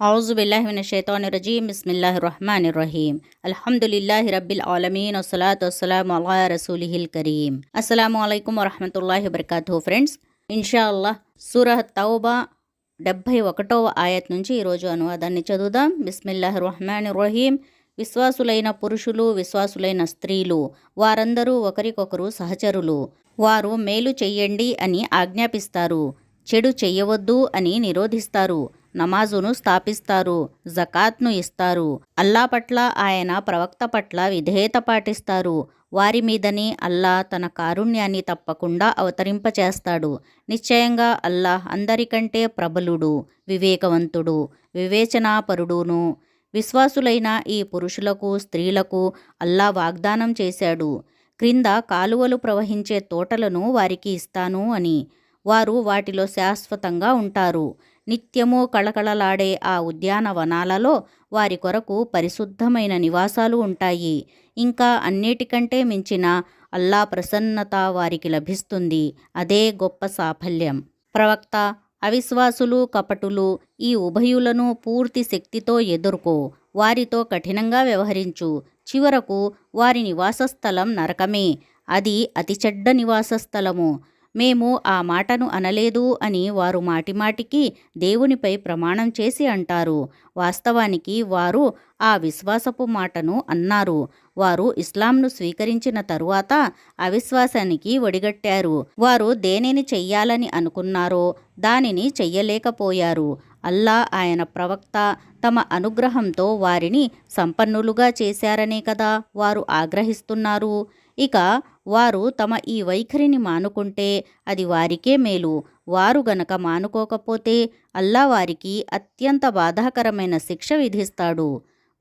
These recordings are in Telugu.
औज़ुबिल्लाहिमिनश्शैतानिर्रजीम बिस्मिल्लाहिर्रहमानिर्रहीम अल्हम्दुलिल्लाहि रब्बिल आलमीन वस्सलातु वस्सलामु अला रसूलिहिल करीम अस्सलामु अलैकुम వరహమతుల్లాహి వబరకాతుహు. ఫ్రెండ్స్, ఇన్షాల్లాహ్ సూరహ్ తౌబా 71వ ఆయత్ నుంచి ఈరోజు అనువాదాన్ని చదువుదాం. బిస్మిల్లాహిర్రహమానిర్రహీం. విశ్వాసులైన పురుషులు, విశ్వాసులైన స్త్రీలు వారందరూ ఒకరికొకరు సహచరులు. వారు మేలు చెయ్యండి అని ఆజ్ఞాపిస్తారు, చెడు చెయ్యవద్దు అని నిరోధిస్తారు, నమాజును స్థాపిస్తారు, జకాత్ను ఇస్తారు, అల్లా పట్ల ఆయన ప్రవక్త పట్ల విధేయత పాటిస్తారు. వారి మీదని అల్లా తన కారుణ్యాన్ని తప్పకుండా అవతరింపచేస్తాడు. నిశ్చయంగా అల్లాహ్ అందరికంటే ప్రబలుడు, వివేకవంతుడు, వివేచనాపరుడును. విశ్వాసులైన ఈ పురుషులకు, స్త్రీలకు అల్లా వాగ్దానం చేశాడు, క్రింద కాలువలు ప్రవహించే తోటలను వారికి ఇస్తాను అని. వారు వాటిలో శాశ్వతంగా ఉంటారు. నిత్యము కళకళలాడే ఆ ఉద్యానవనాలలో వారి కొరకు పరిశుద్ధమైన నివాసాలు ఉంటాయి. ఇంకా అన్నిటికంటే మించిన అల్లా ప్రసన్నత వారికి లభిస్తుంది. అదే గొప్ప సాఫల్యం. ప్రవక్త, అవిశ్వాసులు, కపటులు ఈ ఉభయులను పూర్తి శక్తితో ఎదుర్కో. వారితో కఠినంగా వ్యవహరించు. చివరకు వారి నివాసస్థలం నరకమే. అది అతి చెడ్డ నివాసస్థలము. మేము ఆ మాటను అనలేదు అని వారు మాటిమాటికి దేవునిపై ప్రమాణం చేసి అంటారు. వాస్తవానికి వారు ఆ విశ్వాసపు మాటను అన్నారు. వారు ఇస్లాంను స్వీకరించిన తరువాత అవిశ్వాసానికి ఒడిగట్టారు. వారు దేనిని చెయ్యాలని అనుకున్నారో దానిని చెయ్యలేకపోయారు. అల్లా ఆయన ప్రవక్త తమ అనుగ్రహంతో వారిని సంపన్నులుగా చేశారనే కదా వారు ఆగ్రహిస్తున్నారు. ఇక వారు తమ ఈ వైఖరిని మానుకుంటే అది వారికే మేలు. వారు గనక మానుకోకపోతే అల్లా వారికి అత్యంత బాధాకరమైన శిక్ష విధిస్తాడు.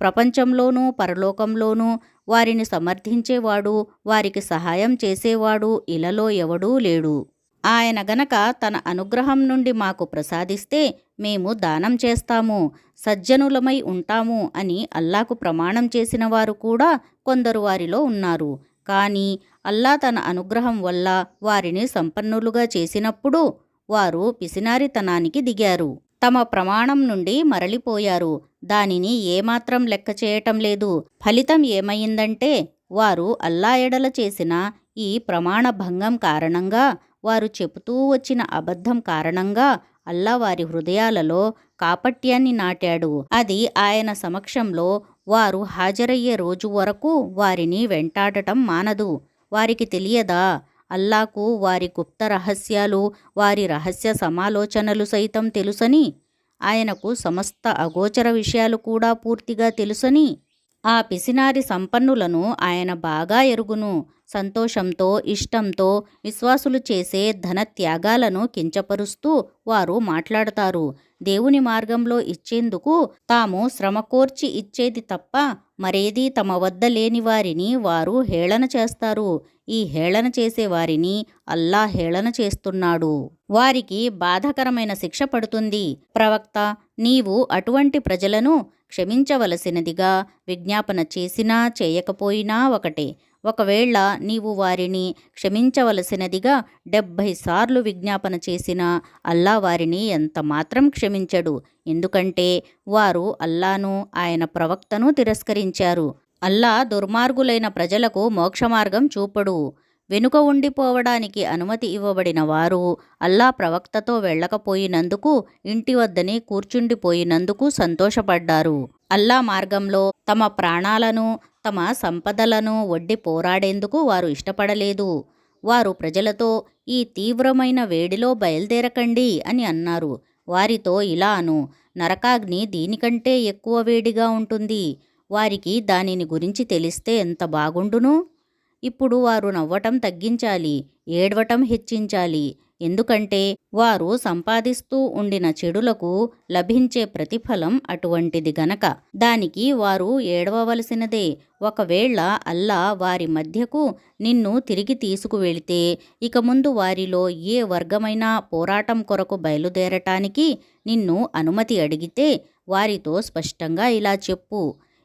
ప్రపంచంలోనూ పరలోకంలోనూ వారిని సమర్థించేవాడు, వారికి సహాయం చేసేవాడు ఇలలో ఎవడూ లేడు. ఆయన గనక తన అనుగ్రహం నుండి మాకు ప్రసాదిస్తే మేము దానం చేస్తాము, సజ్జనులమై ఉంటాము అని అల్లాకు ప్రమాణం చేసిన వారు కూడా కొందరు వారిలో ఉన్నారు. కానీ అల్లా తన అనుగ్రహం వల్ల వారిని సంపన్నులుగా చేసినప్పుడు వారు పిసినారితనానికి దిగారు. తమ ప్రమాణం నుండి మరలిపోయారు. దానిని ఏమాత్రం లెక్క చేయటం లేదు. ఫలితం ఏమైందంటే వారు అల్లా ఎడల చేసిన ఈ ప్రమాణ భంగం కారణంగా, వారు చెబుతూ వచ్చిన అబద్ధం కారణంగా అల్లా వారి హృదయాలలో కాపట్యాన్ని నాటాడు. అది ఆయన సమక్షంలో వారు హాజరయ్యే రోజు వరకు వారిని వెంటాడటం మానదు. వారికి తెలియదా అల్లాకు వారి గుప్త రహస్యాలు, వారి రహస్య సమాలోచనలు సైతం తెలుసని? ఆయనకు సమస్త అగోచర విషయాలు కూడా పూర్తిగా తెలుసని? ఆ పిసినారి సంపన్నులను ఆయన బాగా ఎరుగును. సంతోషంతో, ఇష్టంతో విశ్వాసులు చేసే ధన త్యాగాలను కించపరుస్తూ వారు మాట్లాడతారు. దేవుని మార్గంలో ఇచ్చేందుకు తాము శ్రమకోర్చి ఇచ్చేది తప్ప మరేదీ తమ వద్ద లేని వారిని వారు హేళన చేస్తారు. ఈ హేళన చేసే వారిని అల్లా హేళన చేస్తున్నాడు. వారికి బాధాకరమైన శిక్ష పడుతుంది. ప్రవక్త, నీవు అటువంటి ప్రజలను క్షమించవలసినదిగా విజ్ఞాపన చేసినా చేయకపోయినా ఒకటే. ఒకవేళ నీవు వారిని క్షమించవలసినదిగా 70 సార్లు విజ్ఞాపన చేసినా అల్లా వారిని ఎంత మాత్రం క్షమించడు. ఎందుకంటే వారు అల్లాను, ఆయన ప్రవక్తను తిరస్కరించారు. అల్లా దుర్మార్గులైన ప్రజలకు మోక్షమార్గం చూపడు. వెనుక ఉండిపోవడానికి అనుమతి ఇవ్వబడిన వారు అల్లా ప్రవక్తతో వెళ్ళకపోయినందుకు, ఇంటి వద్దనే కూర్చుండిపోయినందుకు సంతోషపడ్డారు. అల్లా మార్గంలో తమ ప్రాణాలను, తమ సంపదలను ఒడ్డి పోరాడేందుకు వారు ఇష్టపడలేదు. వారు ప్రజలతో ఈ తీవ్రమైన వేడిలో బయలుదేరకండి అని అన్నారు. వారితో ఇలా అను, నరకాగ్ని దీనికంటే ఎక్కువ వేడిగా ఉంటుంది. వారికి దానిని గురించి తెలిస్తే ఎంత బాగుండును. ఇప్పుడు వారు నవ్వటం తగ్గించాలి, ఏడవటం హెచ్చించాలి. ఎందుకంటే వారు సంపాదిస్తూ ఉండిన చెడులకు లభించే ప్రతిఫలం అటువంటిది గనక దానికి వారు ఏడవవలసినదే. ఒకవేళ అల్లా వారి మధ్యకు నిన్ను తిరిగి తీసుకువెళితే ఇక ముందు వారిలో ఏ వర్గమైనా పోరాటం కొరకు బయలుదేరటానికి నిన్ను అనుమతి అడిగితే వారితో స్పష్టంగా ఇలా చెప్పు,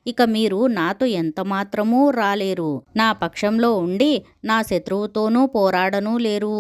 ఇక మీరు నాతో ఎంతమాత్రమూ రాలేరు. నా పక్షంలో ఉండి నా శత్రువుతోనూ పోరాడనూ లేరు.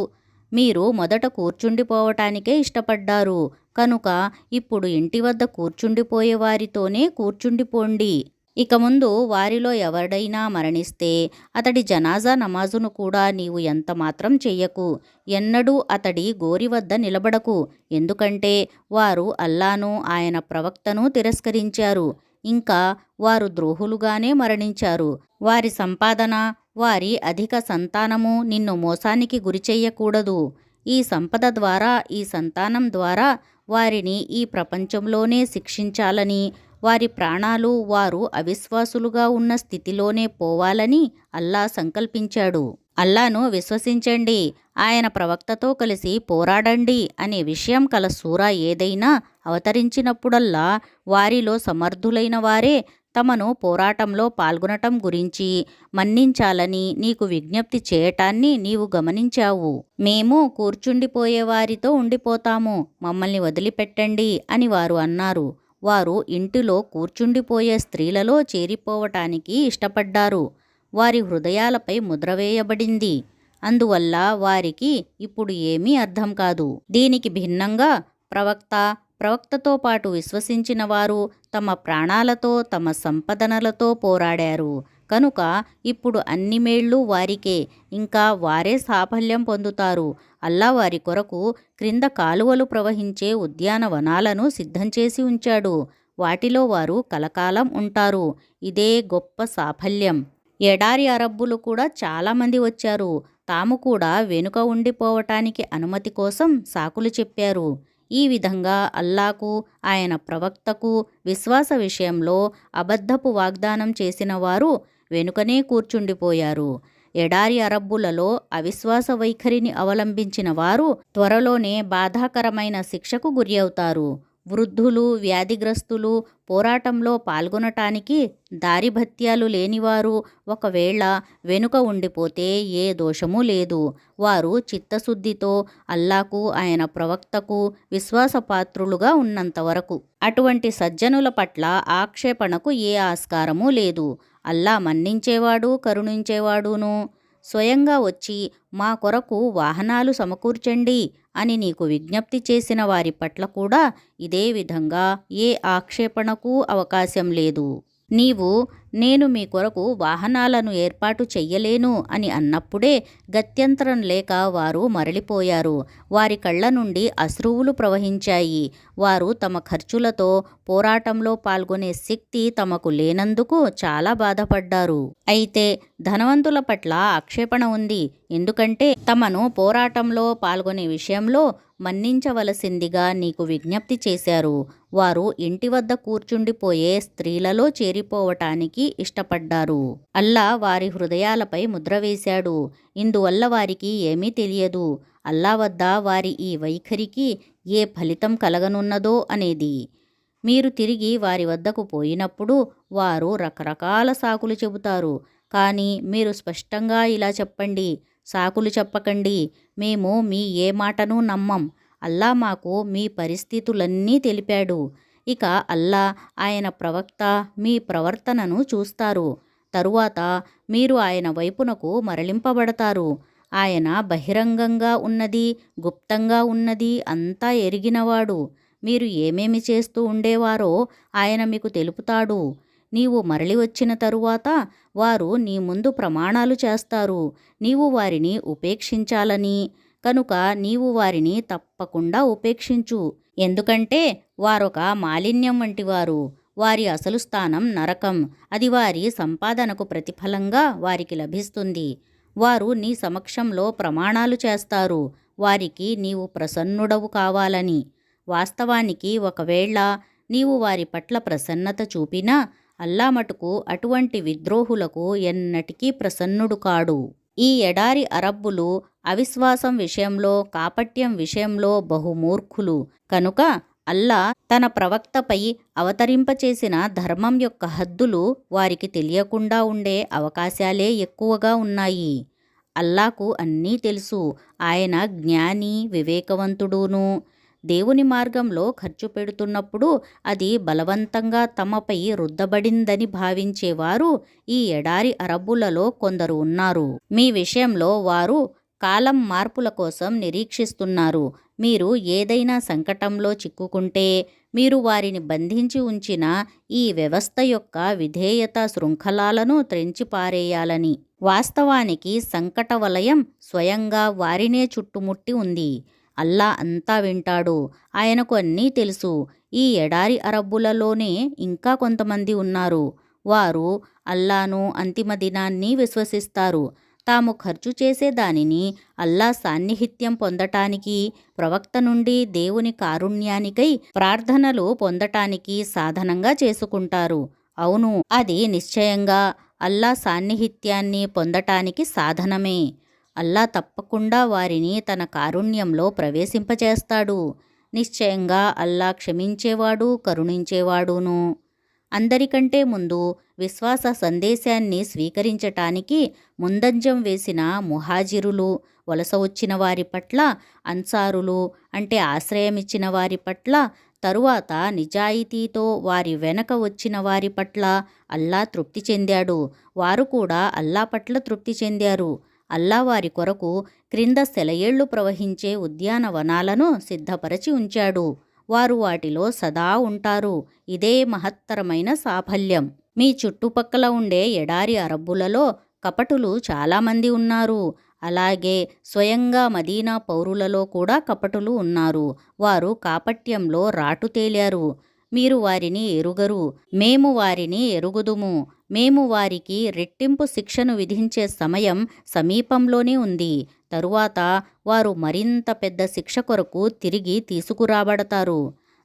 మీరు మొదట కూర్చుండిపోవటానికే ఇష్టపడ్డారు కనుక ఇప్పుడు ఇంటి వద్ద కూర్చుండిపోయే వారితోనే కూర్చుండిపోండి. ఇక ముందు వారిలో ఎవడైనా మరణిస్తే అతడి జనాజా నమాజును కూడా నీవు ఎంతమాత్రం చెయ్యకు. ఎన్నడూ అతడి గోరి వద్ద నిలబడకు. ఎందుకంటే వారు అల్లాను ఆయన ప్రవక్తను తిరస్కరించారు. ఇంకా వారు ద్రోహులుగానే మరణించారు. వారి సంపాదన, వారి అధిక సంతానము నిన్ను మోసానికి గురిచెయ్యకూడదు. ఈ సంపద ద్వారా, ఈ సంతానం ద్వారా వారిని ఈ ప్రపంచంలోనే శిక్షించాలని, వారి ప్రాణాలు వారు అవిశ్వాసులుగా ఉన్న స్థితిలోనే పోవాలని అల్లా సంకల్పించాడు. అల్లాను విశ్వసించండి, ఆయన ప్రవక్తతో కలిసి పోరాడండి అనే విషయం కల సూరా ఏదైనా అవతరించినప్పుడల్లా వారిలో సమర్థులైన వారే తమను పోరాటంలో పాల్గొనటం గురించి మన్నించాలని నీకు విజ్ఞప్తి చేయటాన్ని నీవు గమనించావు. మేము కూర్చుండిపోయేవారితో ఉండిపోతాము, మమ్మల్ని వదిలిపెట్టండి అని వారు అన్నారు. వారు ఇంటిలో కూర్చుండిపోయే స్త్రీలలో చేరిపోవటానికి ఇష్టపడ్డారు. వారి హృదయాలపై ముద్ర వేయబడింది. అందువల్ల వారికి ఇప్పుడు ఏమీ అర్థం కాదు. దీనికి భిన్నంగా ప్రవక్తతో పాటు విశ్వసించిన వారు తమ ప్రాణాలతో, తమ సంపదనలతో పోరాడారు. కనుక ఇప్పుడు అన్ని మేళ్ళు వారికే, ఇంకా వారే సాఫల్యం పొందుతారు. అల్లా వారి కొరకు క్రింద కాలువలు ప్రవహించే ఉద్యానవనాలను సిద్ధం చేసి ఉంచాడు. వాటిలో వారు కలకాలం ఉంటారు. ఇదే గొప్ప సాఫల్యం. ఎడారి అరబ్బులు కూడా చాలామంది వచ్చారు. తాము కూడా వెనుక ఉండిపోవటానికి అనుమతి కోసం సాకులు చెప్పారు. ఈ విధంగా అల్లాకు, ఆయన ప్రవక్తకు విశ్వాస విషయంలో అబద్ధపు వాగ్దానం చేసిన వారు వెనుకనే కూర్చుండిపోయారు. ఎడారి అరబ్బులలో అవిశ్వాస వైఖరిని అవలంబించిన వారు త్వరలోనే బాధాకరమైన శిక్షకు గురి అవుతారు. వృద్ధులు, వ్యాధిగ్రస్తులు, పోరాటంలో పాల్గొనటానికి దారిభత్యాలు లేనివారు ఒకవేళ వెనుక ఉండిపోతే ఏ దోషమూ లేదు. వారు చిత్తశుద్ధితో అల్లాకు, ఆయన ప్రవక్తకు విశ్వాసపాత్రులుగా ఉన్నంతవరకు అటువంటి సజ్జనుల పట్ల ఆక్షేపణకు ఏ ఆస్కారమూ లేదు. అల్లా మన్నించేవాడు, కరుణించేవాడును. స్వయంగా వచ్చి మా కొరకు వాహనాలు సమకూర్చండి అని నీకు విజ్ఞప్తి చేసిన వారి పట్ల కూడా ఇదే విధంగా ఏ ఆక్షేపణకు అవకాశం లేదు. నీవు నేను మీ కొరకు వాహనాలను ఏర్పాటు చెయ్యలేను అని అన్నప్పుడే గత్యంతరం లేక వారు మరలిపోయారు. వారి కళ్ళ నుండి అశ్రువులు ప్రవహించాయి. వారు తమ ఖర్చులతో పోరాటంలో పాల్గొనే శక్తి తమకు లేనందుకు చాలా బాధపడ్డారు. అయితే ధనవంతుల పట్ల ఆక్షేపణ ఉంది. ఎందుకంటే తమను పోరాటంలో పాల్గొనే విషయంలో మన్నించవలసిందిగా నీకు విజ్ఞప్తి చేశారు. వారు ఇంటి వద్ద కూర్చుండిపోయే స్త్రీలలో చేరిపోవటానికి ఇష్టపడ్డారు. అల్లా వారి హృదయాలపై ముద్ర వేశాడు. ఇందువల్ల వారికి ఏమీ తెలియదు. అల్లా వద్ద వారి ఈ వైఖరికి ఏ ఫలితం కలగనున్నదో అనేది. మీరు తిరిగి వారి వద్దకు పోయినప్పుడు వారు రకరకాల సాకులు చెబుతారు. కానీ మీరు స్పష్టంగా ఇలా చెప్పండి, సాకులు చెప్పకండి. మేము మీ ఏ మాటను నమ్మం. అల్లా మాకు మీ పరిస్థితులన్నీ తెలిపాడు. ఇక అల్లా, ఆయన ప్రవక్త మీ ప్రవర్తనను చూస్తారు. తరువాత మీరు ఆయన వైపునకు మరలింపబడతారు. ఆయన బహిరంగంగా ఉన్నది, గుప్తంగా ఉన్నది అంతా ఎరిగినవాడు. మీరు ఏమేమి చేస్తూ ఉండేవారో ఆయన మీకు తెలుపుతాడు. నీవు మరలి వచ్చిన తరువాత వారు నీ ముందు ప్రమాణాలు చేస్తారు, నీవు వారిని ఉపేక్షించాలని. కనుక నీవు వారిని తప్పకుండా ఉపేక్షించు. ఎందుకంటే వారొక మాలిన్యం వంటివారు. వారి అసలు స్థానం నరకం. అది వారి సంపాదనకు ప్రతిఫలంగా వారికి లభిస్తుంది. వారు నీ సమక్షంలో ప్రమాణాలు చేస్తారు, వారికి నీవు ప్రసన్నుడవు కావాలని. వాస్తవానికి ఒకవేళ నీవు వారి పట్ల ప్రసన్నత చూపినా అల్లా మటుకు అటువంటి విద్రోహులకు ఎన్నటికీ ప్రసన్నుడు కాడు. ఈ ఎడారి అరబ్బులు అవిశ్వాసం విషయంలో, కాపట్యం విషయంలో బహుమూర్ఖులు. కనుక అల్లా తన ప్రవక్తపై అవతరింపచేసిన ధర్మం యొక్క హద్దులు వారికి తెలియకుండా ఉండే అవకాశాలే ఎక్కువగా ఉన్నాయి. అల్లాకు అన్నీ తెలుసు. ఆయన జ్ఞాని, వివేకవంతుడును. దేవుని మార్గంలో ఖర్చు పెడుతున్నప్పుడు అది బలవంతంగా తమపై రుద్దబడిందని భావించేవారు ఈ ఎడారి అరబ్బులలో కొందరు ఉన్నారు. మీ విషయంలో వారు కాలం మార్పుల కోసం నిరీక్షిస్తున్నారు. మీరు ఏదైనా సంకటంలో చిక్కుకుంటే మీరు వారిని బంధించి ఉంచిన ఈ వ్యవస్థ యొక్క విధేయత శృంఖలాలను త్రెంచిపారేయాలని. వాస్తవానికి సంకట వలయం స్వయంగా వారినే చుట్టుముట్టి ఉంది. అల్లా అంతా వింటాడు. ఆయనకు అన్నీ తెలుసు. ఈ ఎడారి అరబ్బులలోనే ఇంకా కొంతమంది ఉన్నారు. వారు అల్లాను, అంతిమ దినాన్ని విశ్వసిస్తారు. తాము ఖర్చు చేసే దానిని అల్లా సాన్నిహిత్యం పొందటానికి, ప్రవక్త నుండి దేవుని కారుణ్యానికై ప్రార్థనలు పొందటానికి సాధనంగా చేసుకుంటారు. అవును, అది నిశ్చయంగా అల్లా సాన్నిహిత్యాన్ని పొందటానికి సాధనమే. అల్లా తప్పకుండా వారిని తన కారుణ్యంలో ప్రవేశింపచేస్తాడు. నిశ్చయంగా అల్లా క్షమించేవాడు, కరుణించేవాడును. అందరికంటే ముందు విశ్వాస సందేశాన్ని స్వీకరించటానికి ముందంజం వేసిన ముహాజిరులు, వలస వచ్చిన వారి పట్ల, అన్సారులు అంటే ఆశ్రయమిచ్చిన వారి పట్ల, తరువాత నిజాయితీతో వారి వెనక వచ్చిన వారి పట్ల అల్లా తృప్తి చెందాడు. వారు కూడా అల్లా పట్ల తృప్తి చెందారు. అల్లా వారి కొరకు క్రింద సెలయేళ్లు ప్రవహించే ఉద్యానవనాలను సిద్ధపరచి ఉంచాడు. వారు వాటిలో సదా ఉంటారు. ఇదే మహత్తరమైన సాఫల్యం. మీ చుట్టుపక్కల ఉండే ఎడారి అరబ్బులలో కపటులు చాలామంది ఉన్నారు. అలాగే స్వయంగా మదీనా పౌరులలో కూడా కపటులు ఉన్నారు. వారు కాపట్యంలో రాటు తేలారు. మీరు వారిని ఎరుగరు, మేము వారిని ఎరుగుదుము. మేము వారికి రెట్టింపు శిక్షను విధించే సమయం సమీపంలోనే ఉంది. తరువాత వారు మరింత పెద్ద శిక్ష కొరకు తిరిగి తీసుకురాబడతారు.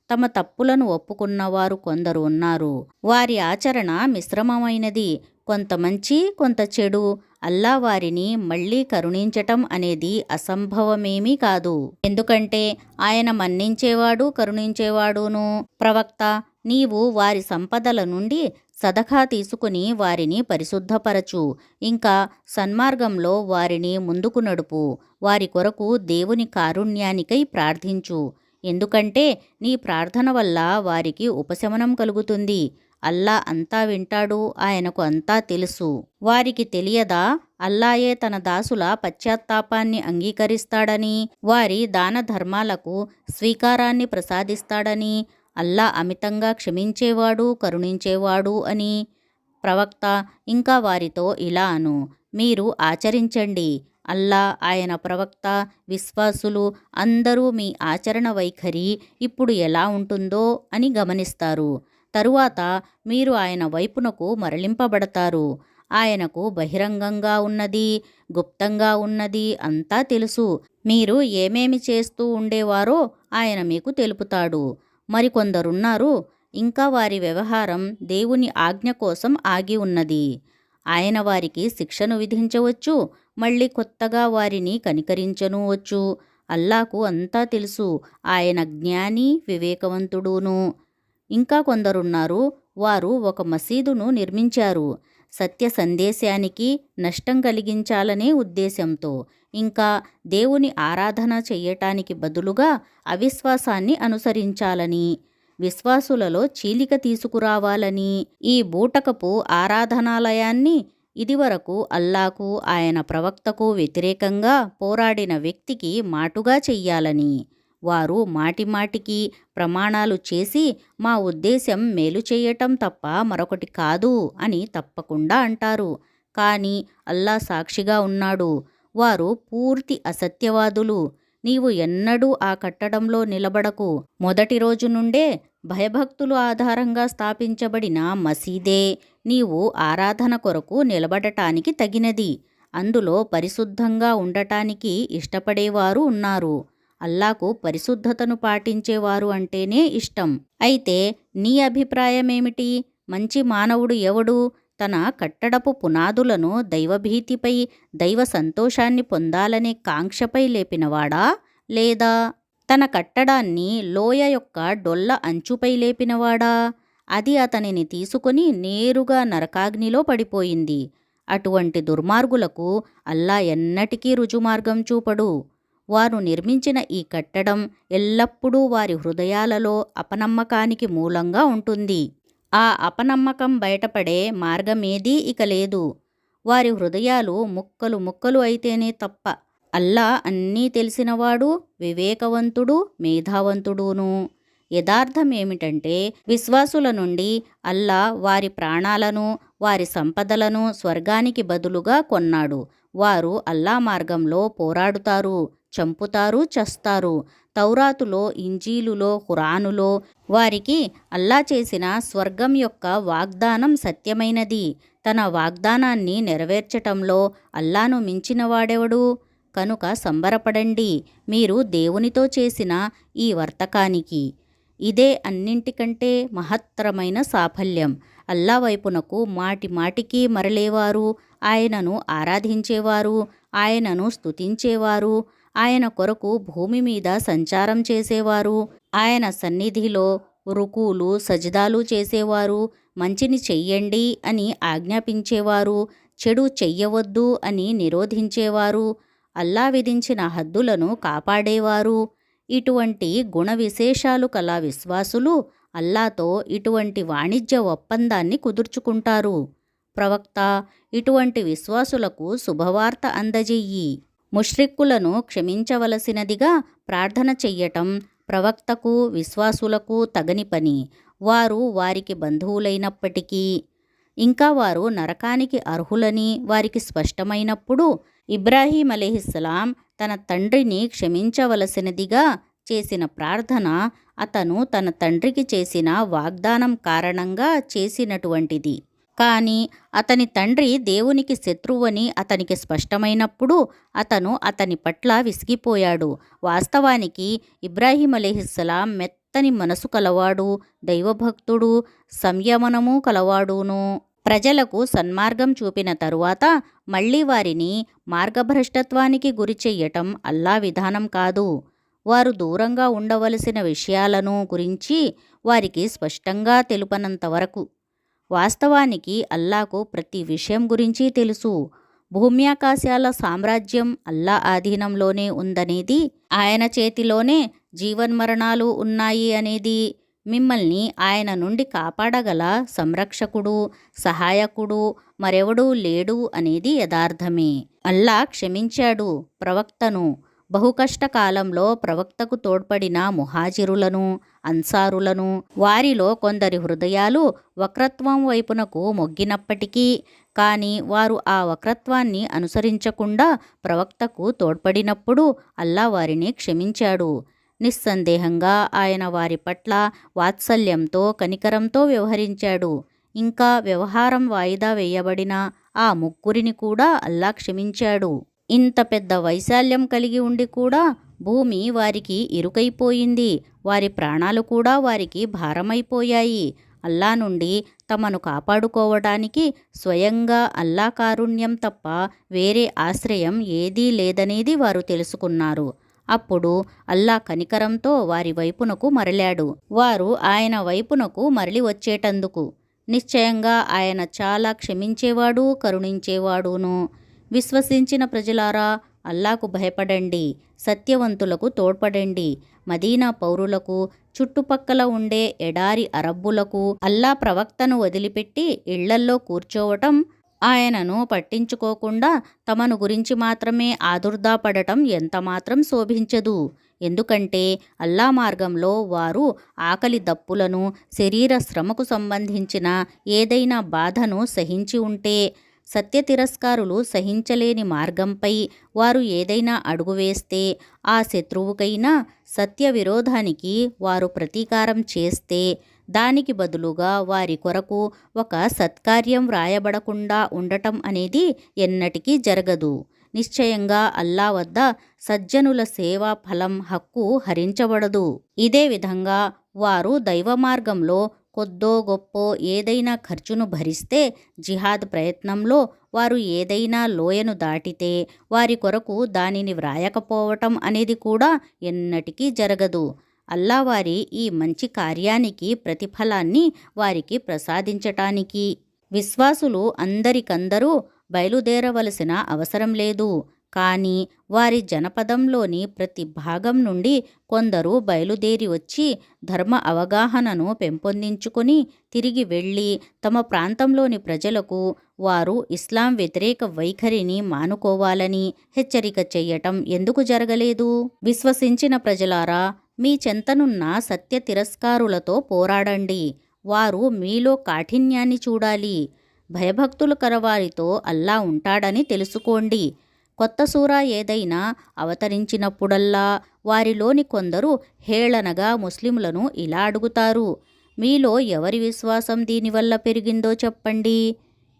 తమ తప్పులను ఒప్పుకున్నవారు కొందరు ఉన్నారు. వారి ఆచరణ మిశ్రమమైనది. కొంత మంచి, కొంత చెడు. అల్లా వారిని మళ్ళీ కరుణించటం అనేది అసంభవమేమీ కాదు. ఎందుకంటే ఆయన మన్నించేవాడు, కరుణించేవాడును. ప్రవక్త, నీవు వారి సంపదల నుండి సదఖా తీసుకుని వారిని పరిశుద్ధపరచు. ఇంకా సన్మార్గంలో వారిని ముందుకు నడుపు. వారి కొరకు దేవుని కారుణ్యానికై ప్రార్థించు. ఎందుకంటే నీ ప్రార్థన వల్ల వారికి ఉపశమనం కలుగుతుంది. అల్లా అంతా వింటాడు. ఆయనకు అంతా తెలుసు. వారికి తెలియదా అల్లాయే తన దాసుల పశ్చాత్తాపాన్ని అంగీకరిస్తాడని, వారి దాన ధర్మాలకు స్వీకారాన్ని ప్రసాదిస్తాడని, అల్లా అమితంగా క్షమించేవాడు, కరుణించేవాడు అని. ప్రవక్త ఇంకా వారితో ఇలా అను, మీరు ఆచరించండి. అల్లా, ఆయన ప్రవక్త, విశ్వాసులు అందరూ మీ ఆచరణ వైఖరి ఇప్పుడు ఎలా ఉంటుందో అని గమనిస్తారు. తరువాత మీరు ఆయన వైపునకు మరలింపబడతారు. ఆయనకు బహిరంగంగా ఉన్నది, గుప్తంగా ఉన్నది అంతా తెలుసు. మీరు ఏమేమి చేస్తూ ఉండేవారో ఆయన మీకు తెలుపుతాడు. మరికొందరున్నారు, ఇంకా వారి వ్యవహారం దేవుని ఆజ్ఞ కోసం ఆగి ఉన్నది. ఆయన వారికి శిక్షను విధించవచ్చు, మళ్ళీ కొత్తగా వారిని కనికరించనూవచ్చు. అల్లాకు అంతా తెలుసు. ఆయన జ్ఞాని, వివేకవంతుడును. ఇంకా కొందరున్నారు, వారు ఒక మసీదును నిర్మించారు సత్య సందేశానికి నష్టం కలిగించాలనే ఉద్దేశంతో. ఇంకా దేవుని ఆరాధన చెయ్యటానికి బదులుగా అవిశ్వాసాన్ని అనుసరించాలని, విశ్వాసులలో చీలిక తీసుకురావాలని ఈ బూటకపు ఆరాధనాలయాన్ని ఇదివరకు అల్లాకు, ఆయన ప్రవక్తకు వ్యతిరేకంగా పోరాడిన వ్యక్తికి మాటుగా చెయ్యాలని వారు మాటిమాటికి ప్రమాణాలు చేసి మా ఉద్దేశం మేలు చేయటం తప్ప మరొకటి కాదు అని తప్పకుండా అంటారు. కానీ అల్లా సాక్షిగా ఉన్నాడు, వారు పూర్తి అసత్యవాదులు. నీవు ఎన్నడూ ఆ కట్టడంలో నిలబడకు. మొదటి రోజు నుండే భయభక్తులు ఆధారంగా స్థాపించబడిన మసీదే నీవు ఆరాధన కొరకు నిలబడటానికి తగినది. అందులో పరిశుద్ధంగా ఉండటానికి ఇష్టపడేవారు ఉన్నారు. అల్లాకు పరిశుద్ధతను పాటించేవారు అంటేనే ఇష్టం. అయితే నీ అభిప్రాయమేమిటి? మంచి మానవుడు ఎవడు? తన కట్టడపు పునాదులను దైవభీతిపై, దైవ సంతోషాన్ని పొందాలనే కాంక్షపై లేపినవాడా, లేదా తన కట్టడాన్ని లోయ యొక్క డొల్ల అంచుపై లేపినవాడా? అది అతనిని తీసుకుని నేరుగా నరకాగ్నిలో పడిపోయింది. అటువంటి దుర్మార్గులకు అల్లా ఎన్నటికీ రుజుమార్గం చూపడు. వారు నిర్మించిన ఈ కట్టడం ఎల్లప్పుడూ వారి హృదయాలలో అపనమ్మకానికి మూలంగా ఉంటుంది. ఆ అపనమ్మకం బయటపడే మార్గమేదీ ఇక లేదు. వారి హృదయాలు ముక్కలు ముక్కలు అయితేనే తప్ప అల్లా అన్నీ తెలిసినవాడు, వివేకవంతుడు, మేధావంతుడును. యథార్థం ఏమిటంటే విశ్వాసుల నుండి అల్లా వారి ప్రాణాలను, వారి సంపదలను స్వర్గానికి బదులుగా కొన్నాడు. వారు అల్లా మార్గంలో పోరాడుతారు, చంపుతారు, చస్తారు. తౌరాతులో, ఇంజీలులో, ఖురానులో వారికి అల్లా చేసిన స్వర్గం యొక్క వాగ్దానం సత్యమైనది. తన వాగ్దానాన్ని నెరవేర్చటంలో అల్లాను మించినవాడెవడు? కనుక సంబరపడండి మీరు దేవునితో చేసిన ఈ వర్తకానికి. ఇదే అన్నింటికంటే మహత్తరమైన సాఫల్యం. అల్లా వైపునకు మాటి మాటికి మరలేవారు, ఆయనను ఆరాధించేవారు, ఆయనను స్తుతించేవారు, ఆయన కొరకు భూమి మీద సంచారం చేసేవారు, ఆయన సన్నిధిలో రుకూలు సజదాలు చేసేవారు, మంచిని చెయ్యండి అని ఆజ్ఞాపించేవారు, చెడు చెయ్యవద్దు అని నిరోధించేవారు, అల్లా విధించిన హద్దులను కాపాడేవారు. ఇటువంటి గుణ విశేషాలు కల విశ్వాసులు అల్లాతో ఇటువంటి వాణిజ్య ఒప్పందాన్ని కుదుర్చుకుంటారు. ప్రవక్త, ఇటువంటి విశ్వాసులకు శుభవార్త అందజెయ్యి. ముష్రిక్కులను క్షమించవలసినదిగా ప్రార్థన చెయ్యటం ప్రవక్తకు, విశ్వాసులకు తగని పని. వారు వారికి బంధువులైనప్పటికీ, ఇంకా వారు నరకానికి అర్హులని వారికి స్పష్టమైనప్పుడు ఇబ్రాహీం అలైహిస్సలాం తన తండ్రిని క్షమించవలసినదిగా చేసిన ప్రార్థన అతను తన తండ్రికి చేసిన వాగ్దానం కారణంగా చేసినటువంటిది. కానీ అతని తండ్రి దేవునికి శత్రువని అతనికి స్పష్టమైనప్పుడు అతను అతని పట్ల విసిగిపోయాడు. వాస్తవానికి ఇబ్రాహీం అలైహిస్సలాం మెత్తని మనసు కలవాడు, దైవభక్తుడు, సంయమనము కలవాడును. ప్రజలకు సన్మార్గం చూపిన తరువాత మళ్ళీ వారిని మార్గభ్రష్టత్వానికి గురి చెయ్యటం అల్లా విధానం కాదు. వారు దూరంగా ఉండవలసిన విషయాలను గురించి వారికి స్పష్టంగా తెలుపనంత వరకు. వాస్తవానికి అల్లాకు ప్రతి విషయం గురించి తెలుసు. భూమ్యాకాశాల సామ్రాజ్యం అల్లా ఆధీనంలోనే ఉందనేది, ఆయన చేతిలోనే జీవన్మరణాలు ఉన్నాయి అనేది, మిమ్మల్ని ఆయన నుండి కాపాడగల సంరక్షకుడు, సహాయకుడు మరెవడూ లేడు అనేది యథార్థమే. అల్లా క్షమించాడు ప్రవక్తను. బహుకష్టకాలంలో ప్రవక్తకు తోడ్పడిన ముహాజిరులను, అన్సారులను. వారిలో కొందరి హృదయాలు వక్రత్వం వైపునకు మొగ్గినప్పటికీ కానీ వారు ఆ వక్రత్వాన్ని అనుసరించకుండా ప్రవక్తకు తోడ్పడినప్పుడు అల్లా వారిని క్షమించాడు. నిస్సందేహంగా ఆయన వారి పట్ల వాత్సల్యంతో, కనికరంతో వ్యవహరించాడు. ఇంకా వ్యవహారం వాయిదా వేయబడిన ఆ ముగ్గురిని కూడా అల్లా క్షమించాడు. ఇంత పెద్ద వైశాల్యం కలిగి ఉండి కూడా భూమి వారికి ఇరుకైపోయింది. వారి ప్రాణాలు కూడా వారికి భారమైపోయాయి. అల్లా నుండి తమను కాపాడుకోవడానికి స్వయంగా అల్లా కారుణ్యం తప్ప వేరే ఆశ్రయం ఏదీ లేదనేది వారు తెలుసుకున్నారు. అప్పుడు అల్లా కనికరంతో వారి వైపునకు మరలాడు. వారు ఆయన వైపునకు మరలి వచ్చేటందుకు. నిశ్చయంగా ఆయన చాలా క్షమించేవాడు, కరుణించేవాడును. విశ్వసించిన ప్రజలారా, అల్లాకు భయపడండి, సత్యవంతులకు తోడ్పడండి. మదీనా పౌరులకు, చుట్టుపక్కల ఉండే ఎడారి అరబ్బులకు అల్లా ప్రవక్తను వదిలిపెట్టి ఇళ్లల్లో కూర్చోవటం, ఆయనను పట్టించుకోకుండా తమను గురించి మాత్రమే ఆదుర్దాపడటం ఎంతమాత్రం శోభించదు. ఎందుకంటే అల్లా మార్గంలో వారు ఆకలి దప్పులను, శరీర శ్రమకు సంబంధించిన ఏదైనా బాధను సహించి ఉంటే, సత్య తిరస్కారులు సహించలేని మార్గంపై వారు ఏదైనా అడుగు వేస్తే, ఆ శత్రువుకైనా సత్య విరోధానికి వారు ప్రతీకారం చేస్తే, దానికి బదులుగా వారి కొరకు ఒక సత్కార్యం వ్రాయబడకుండా ఉండటం అనేది ఎన్నటికీ జరగదు. నిశ్చయంగా అల్లా వద్ద సజ్జనుల సేవా ఫలం హక్కు హరించబడదు. ఇదే విధంగా వారు దైవ మార్గంలో కొద్దో గొప్పో ఏదైనా ఖర్చును భరిస్తే, జిహాద్ ప్రయత్నంలో వారు ఏదైనా లోయను దాటితే వారి కొరకు దానిని వ్రాయకపోవటం అనేది కూడా ఎన్నటికీ జరగదు. అల్లా వారి ఈ మంచి కార్యానికి ప్రతిఫలాన్ని వారికి ప్రసాదించటానికి విశ్వాసులు అందరికందరూ బయలుదేరవలసిన అవసరం లేదు. కానీ వారి జనపదంలోని ప్రతి భాగం నుండి కొందరు బయలుదేరి వచ్చి ధర్మ అవగాహనను పెంపొందించుకొని తిరిగి వెళ్ళి తమ ప్రాంతంలోని ప్రజలకు వారు ఇస్లాం వ్యతిరేక వైఖరిని మానుకోవాలని హెచ్చరిక చెయ్యటం ఎందుకు జరగలేదు? విశ్వసించిన ప్రజలారా, మీ చెంతనున్న సత్య తిరస్కారులతో పోరాడండి. వారు మీలో కాఠిన్యాన్ని చూడాలి. భయభక్తులు కలవారితో అల్లా ఉంటాడని తెలుసుకోండి. కొత్త సూరా ఏదైనా అవతరించినప్పుడల్లా వారిలోని కొందరు హేళనగా ముస్లింలను ఇలా అడుగుతారు: మీలో ఎవరి విశ్వాసం దీనివల్ల పెరిగిందో చెప్పండి.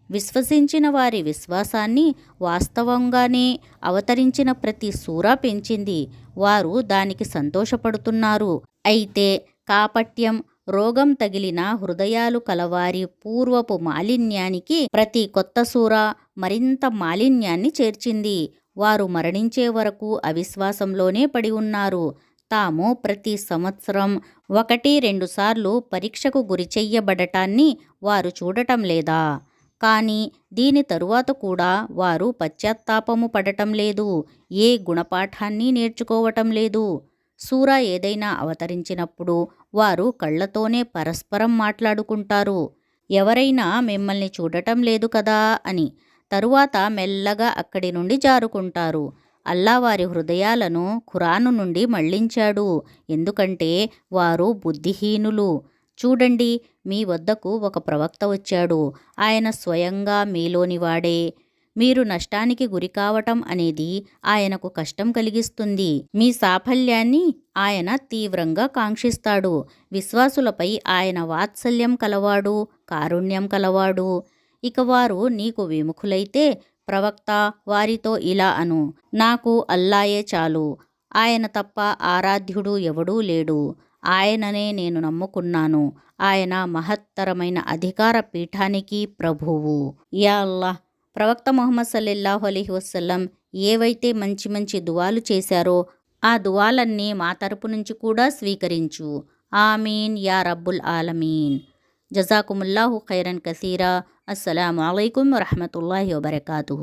విశ్వసించిన వారి విశ్వాసాన్ని వాస్తవంగానే అవతరించిన ప్రతి సూరా పెంచింది. వారు దానికి సంతోషపడుతున్నారు. అయితే కాపట్యం, రోగం తగిలిన హృదయాలు కలవారి పూర్వపు మాలిన్యానికి ప్రతి కొత్త సూరా మరింత మాలిన్యాన్ని చేర్చింది. వారు మరణించే వరకు అవిశ్వాసంలోనే పడి ఉన్నారు. తాము ప్రతి సంవత్సరం 1-2 సార్లు పరీక్షకు గురిచెయ్యబడటాన్ని వారు చూడటం లేదా? కానీ దీని తరువాత కూడా వారు పశ్చాత్తాపము పడటం లేదు. ఏ గుణపాఠాన్ని నేర్చుకోవటం లేదు. సూరా ఏదైనా అవతరించినప్పుడు వారు కళ్ళతోనే పరస్పరం మాట్లాడుకుంటారు, ఎవరైనా మిమ్మల్ని చూడటం లేదు కదా అని. తరువాత మెల్లగా అక్కడి నుండి జారుకుంటారు. అల్లా వారి హృదయాలను ఖురాను నుండి మళ్లించాడు, ఎందుకంటే వారు బుద్ధిహీనులు. చూడండి, మీ వద్దకు ఒక ప్రవక్త వచ్చాడు. ఆయన స్వయంగా మీలోనివాడే. మీరు నష్టానికి గురికావటం అనేది ఆయనకు కష్టం కలిగిస్తుంది. మీ సాఫల్యాన్ని ఆయన తీవ్రంగా కాంక్షిస్తాడు. విశ్వాసులపై ఆయన వాత్సల్యం కలవాడు, కారుణ్యం కలవాడు. ఇక వారు నీకు విముఖులైతే ప్రవక్త వారితో ఇలా అను: నాకు అల్లాయే చాలు. ఆయన తప్ప ఆరాధ్యుడు ఎవడూ లేడు. ఆయననే నేను నమ్ముకున్నాను. ఆయన మహత్తరమైన అధికార పీఠానికి ప్రభువు. యా అల్లాహ్, ప్రవక్త ముహమ్మద్ సల్లల్లాహు అలైహి వసల్లం ఏవైతే మంచి మంచి దువాలు చేశారో ఆ దువాలన్నీ మా తరపు నుంచి కూడా స్వీకరించు. ఆమీన్ యా రబ్బుల్ ఆలమీన్. జజాకుముల్లాహు ఖైరన్ కసీరా. అస్సలాము అలైకుం వరహమతుల్లాహి వబరకాతుహు.